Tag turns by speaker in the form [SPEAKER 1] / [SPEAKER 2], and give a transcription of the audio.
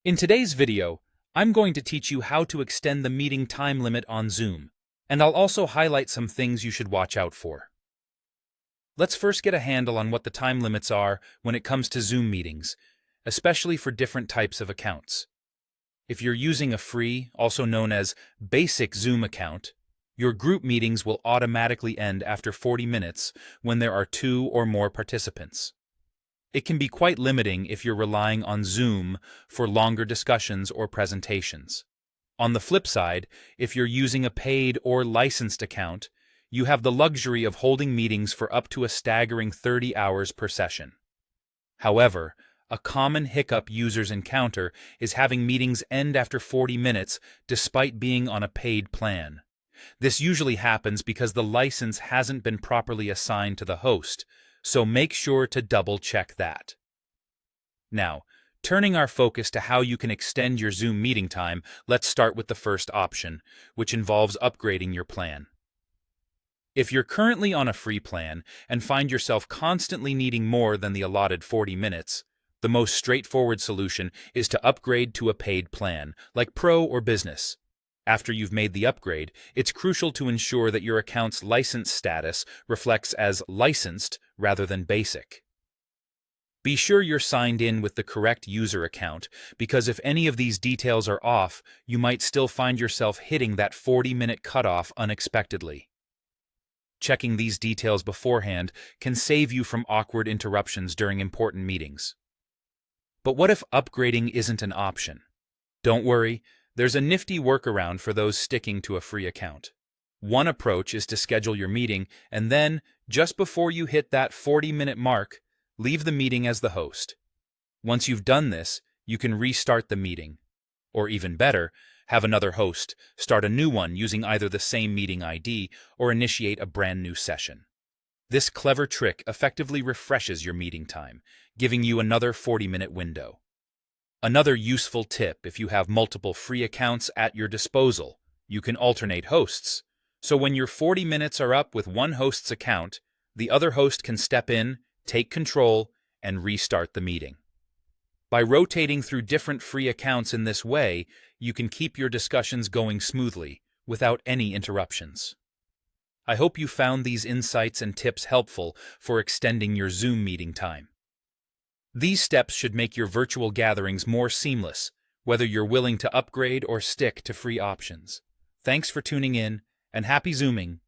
[SPEAKER 1] In today's video, I'm going to teach you how to extend the meeting time limit on Zoom, and I'll also highlight some things you should watch out for. Let's first get a handle on what the time limits are when it comes to Zoom meetings, especially for different types of accounts. If you're using a free, also known as basic Zoom account, your group meetings will automatically end after 40 minutes when there are 2 or more participants. It can be quite limiting if you're relying on Zoom for longer discussions or presentations. On the flip side, if you're using a paid or licensed account, you have the luxury of holding meetings for up to a staggering 30 hours per session. However, a common hiccup users encounter is having meetings end after 40 minutes despite being on a paid plan. This usually happens because the license hasn't been properly assigned to the host, so make sure to double-check that. Now, turning our focus to how you can extend your Zoom meeting time, let's start with the first option, which involves upgrading your plan. If you're currently on a free plan and find yourself constantly needing more than the allotted 40 minutes, the most straightforward solution is to upgrade to a paid plan, like Pro or Business. After you've made the upgrade, it's crucial to ensure that your account's license status reflects as licensed rather than basic. Be sure you're signed in with the correct user account, because if any of these details are off, you might still find yourself hitting that 40-minute cutoff unexpectedly. Checking these details beforehand can save you from awkward interruptions during important meetings. But what if upgrading isn't an option? Don't worry. There's a nifty workaround for those sticking to a free account. One approach is to schedule your meeting and then, just before you hit that 40-minute mark, leave the meeting as the host. Once you've done this, you can restart the meeting. Or even better, have another host start a new one using either the same meeting ID or initiate a brand new session. This clever trick effectively refreshes your meeting time, giving you another 40-minute window. Another useful tip: if you have multiple free accounts at your disposal, you can alternate hosts. So when your 40 minutes are up with one host's account, the other host can step in, take control, and restart the meeting. By rotating through different free accounts in this way, you can keep your discussions going smoothly, without any interruptions. I hope you found these insights and tips helpful for extending your Zoom meeting time. These steps should make your virtual gatherings more seamless, whether you're willing to upgrade or stick to free options. Thanks for tuning in, and happy Zooming!